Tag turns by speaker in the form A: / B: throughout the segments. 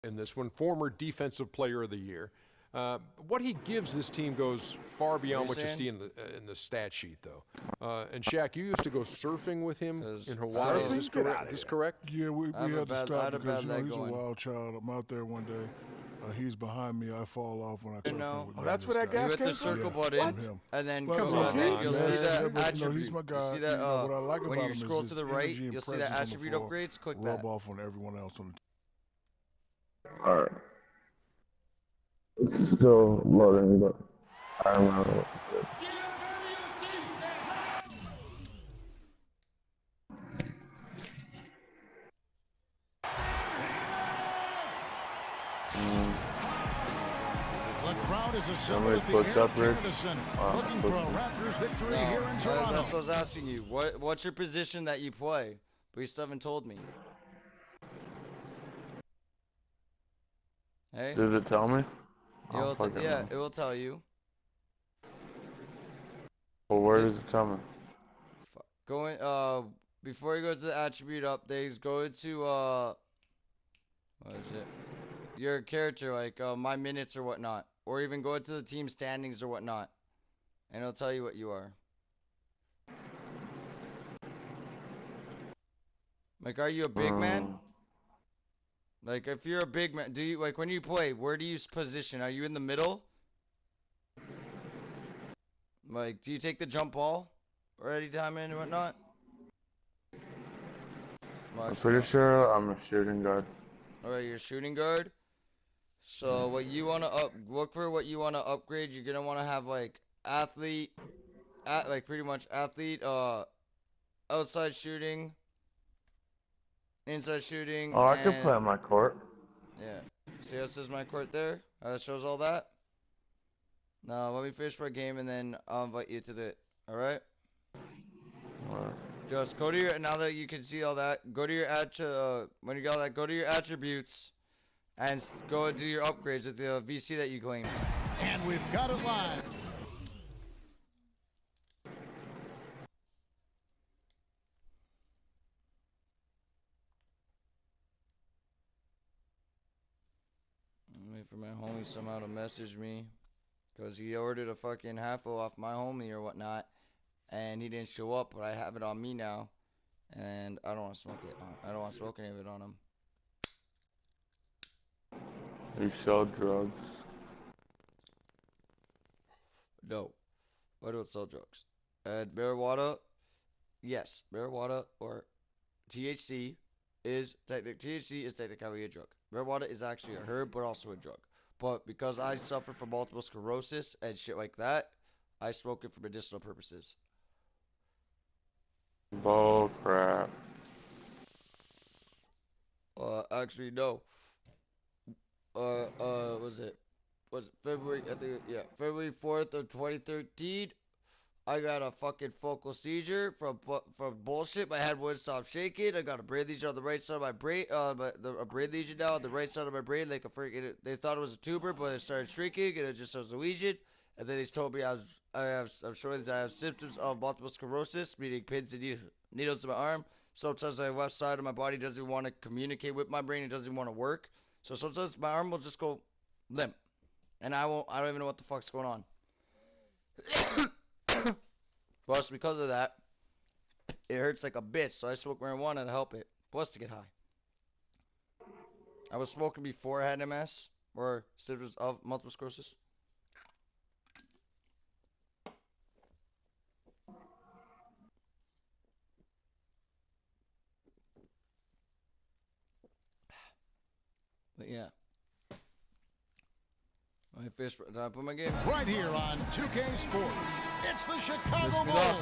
A: in this one, former Defensive Player of the Year. What he gives this team goes far beyond what you see in the stat sheet, though. And Shaq, you used to go surfing with him in Hawaii. Is this correct? Is this correct?
B: Yeah, we had to stop because he's a wild child. I'm out there one day. He's behind me. I fall off when I surf with
C: Oh, that's where that gas came from?
D: You hit the circle button, and then
B: But,
D: come on, man. You'll see that
B: no,
D: attribute.
B: he's my guy.
D: You see that,
B: what I like
D: when
B: about
D: you
B: him
D: scroll
B: is
D: to the
B: his
D: right,
B: energy and
D: you'll see that
B: presence on the
D: attribute
B: floor
D: upgrades. Click
B: rub
D: that.
B: off on everyone else on the team.
E: Alright. It's still loading, but I don't know what to do.
F: The crowd is assembled at the Air Canada Center, looking for a Raptors victory here in Toronto.
D: That's what I was asking you. What's your position that you play? But you still haven't told me. Hey?
E: Does it tell me?
D: Yeah, it will tell you.
E: Well, where does it tell me?
D: Before you go to the attribute updates, go to, what is it? Your character, like, my minutes or whatnot. Or even go to the team standings or whatnot. And it'll tell you what you are. Like, are you a big man? Like, if you're a big man, do you, like, when you play, where do you position? Are you in the middle? Like, do you take the jump ball or any time and whatnot?
E: I'm pretty sure I'm a shooting guard.
D: Alright, you're a shooting guard. So what you want to look for what you want to upgrade, you're gonna want to have like athlete, like pretty much athlete, outside shooting, inside shooting.
E: Oh, I can play on my court.
D: Yeah. See how it says my court there? How it shows all that? Now let me finish my game and then I'll invite you to the. All right.
E: Alright.
D: Just go to your, now that you can see all that, go to your when you got all that, go to your attributes and go and do your upgrades with the VC that you claimed.
F: And we've got it live.
D: Wait for my homie somehow to message me, because he ordered a fucking half-o off my homie or whatnot, and he didn't show up, but I have it on me now, and I don't want to smoke it. I don't want to smoke any of it on him.
E: You sell drugs?
D: No, I don't sell drugs. And marijuana, yes, marijuana or THC is technically a drug. Marijuana is actually a herb, but also a drug. But because I suffer from multiple sclerosis and shit like that, I smoke it for medicinal purposes.
E: Bull crap.
D: Actually, no. Was it February? I think, yeah, February 4th of 2013. I got a fucking focal seizure from bullshit. My head wouldn't stop shaking. I got a brain lesion on the right side of my brain. A brain lesion now on the right side of my brain. Like they thought it was a tumor, but it started shrinking, and it just was a lesion. And then they told me I'm showing that I have symptoms of multiple sclerosis, meaning pins and needles in my arm. Sometimes my left side of my body doesn't even want to communicate with my brain. It doesn't even want to work. So sometimes my arm will just go limp, and I don't even know what the fuck's going on. Plus, because of that, it hurts like a bitch. So I smoke marijuana to help it. Plus, to get high. I was smoking before I had MS or symptoms of multiple sclerosis. But yeah. Let me finish. Did I put my game?
F: Right here on 2K Sports, it's the Chicago Bulls,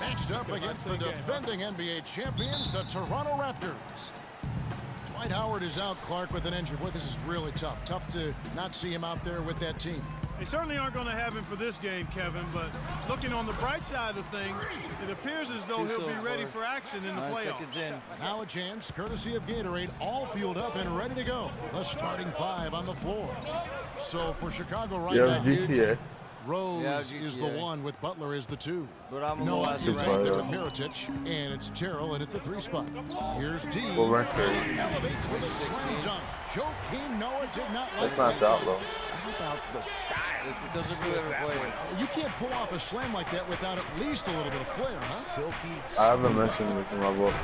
F: matched up against the defending NBA champions, the Toronto Raptors. Dwight Howard is out, Clark, with an injury. Boy, this is really tough. Tough to not see him out there with that team.
G: They certainly aren't going to have him for this game, Kevin, but looking on the bright side of things, it appears as though he'll be ready for action in the playoffs.
F: Now a chance, courtesy of Gatorade, all fueled up and ready to go. The starting five on the floor. So for Chicago right now, Rose is the 1 with Butler as the 2.
D: But I'm a
F: Noah
D: last
F: is
D: right
F: right there with Mirotic, and it's Terrell in at the 3 spot. Here's D. Elevates with a slam dunk. Joakim Noah did not like
E: That's not that low.
F: How about the style?
D: It's because of whoever played.
F: You can't pull off a slam like that without at least a little bit of flair, huh?
G: Silky.
E: I haven't mentioned this in my book.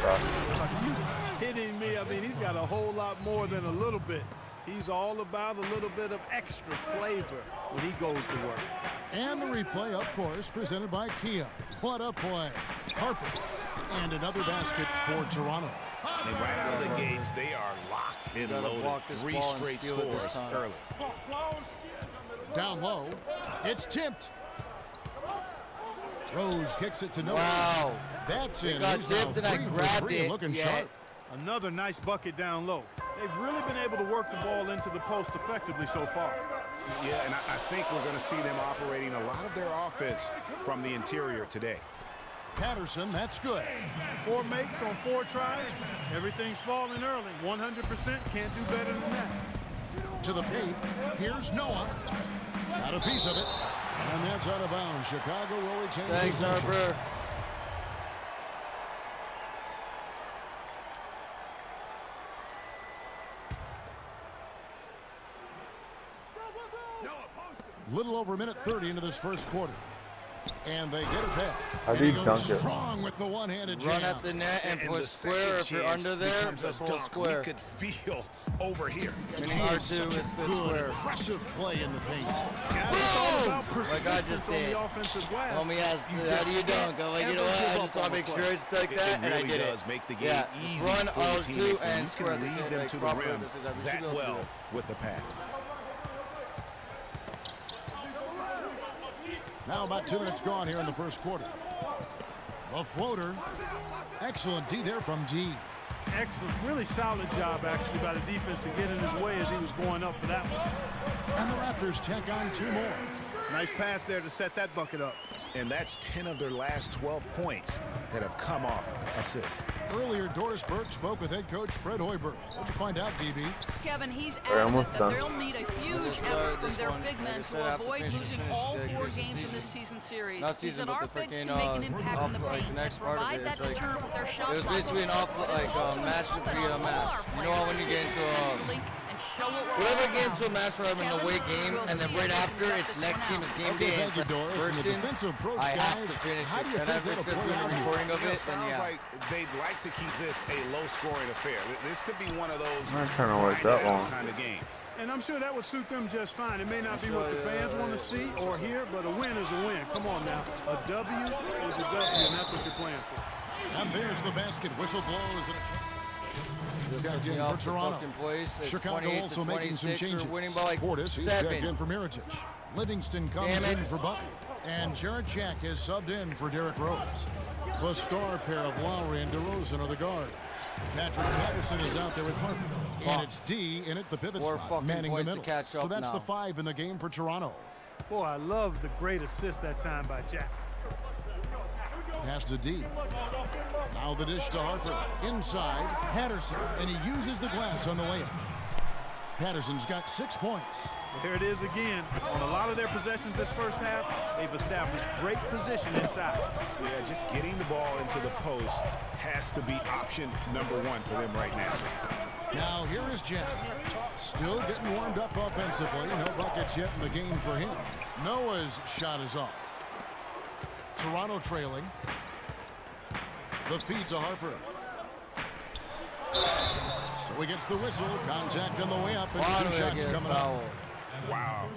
G: Kidding me? I mean, he's got a whole lot more than a little bit. He's all about a little bit of extra flavor when he goes to work.
F: And the replay, of course, presented by Kia. What a play. Harper. And another basket for Toronto.
C: And right out of the gates, they are locked and loaded. 3 straight scores early.
F: Down low. It's tipped. Rose kicks it to Noah.
D: Wow.
F: That's it.
D: Got tipped and I grabbed it.
F: Looking
D: Yeah.
F: sharp.
G: Another nice bucket down low. They've really been able to work the ball into the post effectively so far.
C: Yeah, and I think we're going to see them operating a lot of their offense from the interior today.
F: Patterson, that's good.
G: 4 makes on 4 tries. Everything's falling early. 100% can't do better than that.
F: To the paint. Here's Noah. Got a piece of it. And that's out of bounds. Chicago will retain
D: Thanks,
F: possession.
D: Harper.
F: Little over a minute 30 into this first quarter. And they get it back.
E: How do you dunk it?
F: Strong with the one-handed
D: Run
F: jam.
D: at the net and
C: And
D: put
C: the
D: square.
C: second
D: If you're
C: chance
D: under there,
C: becomes a
D: that's whole
C: dunk.
D: square.
C: We could feel over here.
D: Meaning R2, it's the
F: Good,
D: square.
F: aggressive play in the paint.
G: Guys, it's all about
D: Like I
G: persistence
D: just
G: on
D: did.
G: the offensive glass.
D: Homie asked, how do you dunk? I'm like, you know what? I just want to make sure it's like that, and I
C: really
D: did
C: does
D: it.
C: make the game
D: Yeah,
C: easy
D: just run
C: for the team
D: R2
C: if
D: and
C: you
D: square at
C: can
D: the same
C: lead them
D: like
C: to the
D: properly
C: rim
D: at the same time. You should
C: that
D: be able to do
C: well
D: it.
C: with the pass.
F: Now about 2 minutes gone here in the first quarter. A floater. Excellent D there from D.
G: Excellent. Really solid job, actually, by the defense to get in his way as he was going up for that one.
F: And the Raptors tack on 2 more.
G: Nice pass there to set that bucket up.
C: And that's 10 of their last 12 points that have come off assists.
F: Earlier, Doris Burke spoke with head coach Fred Hoiberg. What'd you find out, DB?
H: Kevin, he's
E: Alright,
H: adamant
E: almost
H: that
E: done.
H: they'll need a huge
D: Just
H: effort from
D: this
H: their
D: one.
H: big men
D: Just
H: to
D: have to
H: avoid
D: finish
H: losing
D: this,
H: all
D: yeah,
H: 4
D: here's the
H: games in
D: season.
H: this season series.
D: Not
H: He
D: season,
H: said
D: but
H: our
D: the
H: bigs can
D: freaking,
H: make an impact in the
D: like,
H: paint
D: next
H: and
D: part of
H: provide
D: it,
H: that
D: it's like-
H: deterrent with their shot
D: It was
H: clock.
D: basically an off,
H: But
D: like
H: it's also
D: match to
H: incumbent
D: be a
H: on all
D: match.
H: our
D: You know how when you get into
H: players and show what we're
D: whenever
H: all
D: get into a
H: about.
D: match where I'm in the away game, and then right after it's next game is game day.
F: Thank you, Doris. And the
D: Person,
F: defensive approach,
D: I have to
F: guys.
D: finish
F: How
D: it.
F: do you
D: And
F: think
D: I've
F: that'll
D: been
F: play
D: doing
F: out
D: the
F: here?
D: recording of
C: You know,
D: it, and
C: sounds
D: yeah.
C: like they'd like to keep this a low-scoring affair. This could be one of those
E: I'm not trying to work that long.
C: kind of games.
G: And I'm sure that would suit them just fine. It may not be what the fans want to see or hear, but a win is a win. Come on now. A W is a W, and that's what you're playing for.
F: And there's the basket. Whistle blows. And checked in for Toronto. Chicago also making some changes.
D: Winning by like
F: Portis is
D: 7.
F: checked in for Mirotic. Livingston comes
D: Damn
F: in
D: it.
F: for Butler. And Jared Jack is subbed in for Derrick Rose. The star pair of Lowry and DeRozan are the guards. Patrick Patterson is out there with Harper. And it's D in at the pivot
D: 4
F: spot,
D: fucking
F: manning the
D: points to
F: middle.
D: catch
F: So
D: up
F: that's
D: now.
F: the 5 in the game for Toronto.
G: Boy, I love the great assist that time by Jack.
F: Pass to D. Now the dish to Harper. Inside, Patterson. And he uses the glass on the layup. Patterson's got 6 points.
G: There it is again. On a lot of their possessions this first half, they've established great position inside.
C: Yeah, just getting the ball into the post has to be option number 1 for them right now.
F: Now here is Jack. Still getting warmed up offensively. No buckets yet in the game for him. Noah's shot is off. Toronto trailing. The feed to Harper. So he gets the whistle. Contact on the way up, and 2 shots coming up.
C: Wow,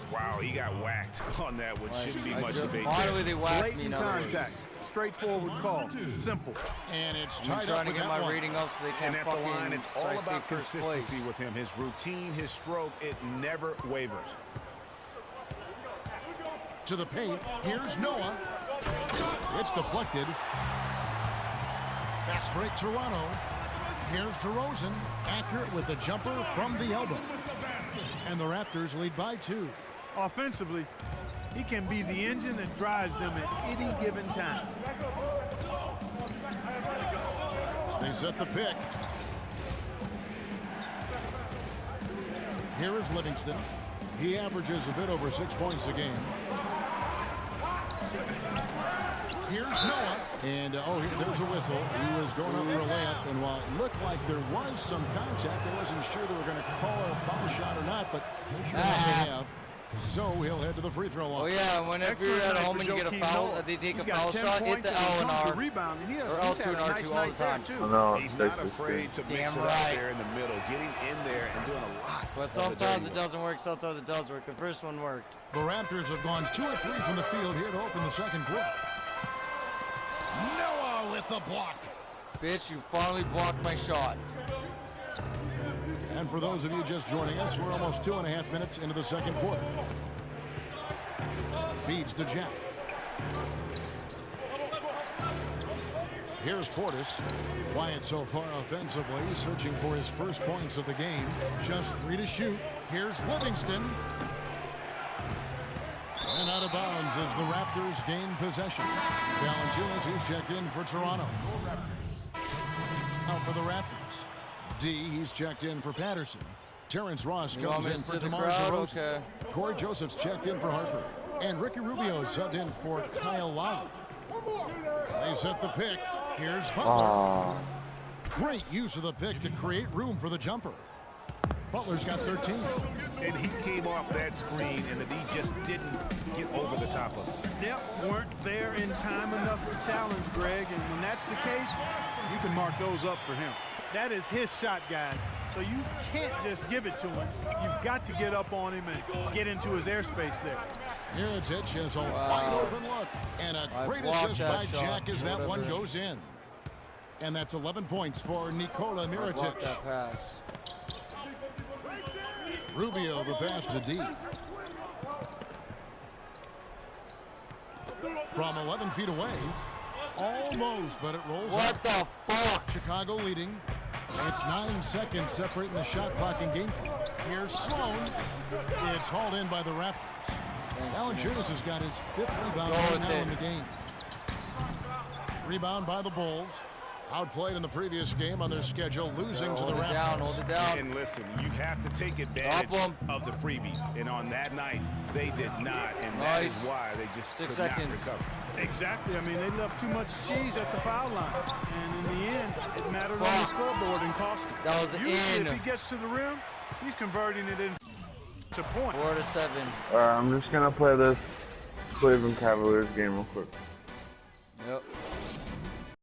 C: he got whacked on that one. Shouldn't be much debate
D: Why
C: there.
D: do they whack me
G: Blatant
D: now?
G: contact. Straightforward call. Simple.
F: And it's
D: I'm
F: tied up
D: trying to
F: with
D: get
F: that
D: my
F: one.
D: rating up so they
C: And
D: can't
C: at the
D: fucking
C: line, it's all
D: so I stay
C: about
D: first
C: consistency
D: place.
C: with him. His routine, his stroke, it never wavers.
F: To the paint. Here's Noah. It's deflected. Fast break Toronto. Here's DeRozan. Accurate with the jumper from the elbow. And the Raptors lead by 2.
G: Offensively, he can be the engine that drives them at any given time.
F: They set the pick. Here is Livingston. He averages a bit over 6 points a game. Here's Noah. And, there's a whistle. He was going up for a layup. And while it looked like there was some contact, I wasn't sure they were going to call it a foul shot or not, but sure enough they have. So he'll head to the free throw line.
D: Oh yeah, whenever you're at home and you get a foul, they take a foul shot, hit the L and R.
G: Rebound, and
D: or L2 and R2 all the time.
E: Oh, no,
C: He's not afraid to mix it up there in the middle, getting in there and doing a lot.
D: But sometimes it doesn't work, sometimes it does work. The first one worked.
F: The Raptors have gone 2 of 3 from the field here to open the second quarter. Noah with the block.
D: Bitch, you finally blocked my shot.
F: And for those of you just joining us, we're almost 2.5 minutes into the second quarter. Feeds to Jack. Here's Portis. Quiet so far offensively, searching for his first points of the game. Just 3 to shoot. Here's Livingston. And out of bounds as the Raptors gain possession. Valanciunas, who's checked in for Toronto. Out for the Raptors. D, he's checked in for Patterson. Terrence Ross comes in for DeMar DeRozan.
D: Okay.
F: Corey Joseph's checked in for Harper. And Ricky Rubio subbed in for Kyle Lowry. They set the pick. Here's Butler. Great use of the pick to create room for the jumper. Butler's got 13.
C: And he came off that screen, and the D just didn't get over the top of it.
G: Yep, weren't there in time enough to challenge Greg, and when that's the case, you can mark those up for him. That is his shot, guys. So you can't just give it to him. You've got to get up on him and get into his airspace there.
F: Mirotic has a wide open look. And a great assist by Jack as that one goes in. And that's 11 points for Nikola Mirotic.
D: That pass.
F: Rubio, the pass to D. From 11 feet away. Almost, but it rolls
D: What
F: out.
D: the fuck?
F: Chicago leading. It's 9 seconds separating the shot clock and game clock. Here's Sloan. It's hauled in by the Raptors. Valanciunas has got his 5th rebound right now in the game. Rebound by the Bulls. Outplayed in the previous game on their schedule, losing to the Raptors.
D: Hold it down.
C: And listen, you have to take advantage of the freebies. And on that night, they did not. And that is why they just
D: 6
C: could not
D: seconds.
C: recover.
G: Exactly. I mean, they left too much cheese at the foul line. And in the end, it mattered on the scoreboard and cost him.
D: That was
G: Usually,
D: in.
G: if he gets to the rim, he's converting it into point.
D: 4 to 7.
E: I'm just going to play this Cleveland Cavaliers game real quick.
D: Yep.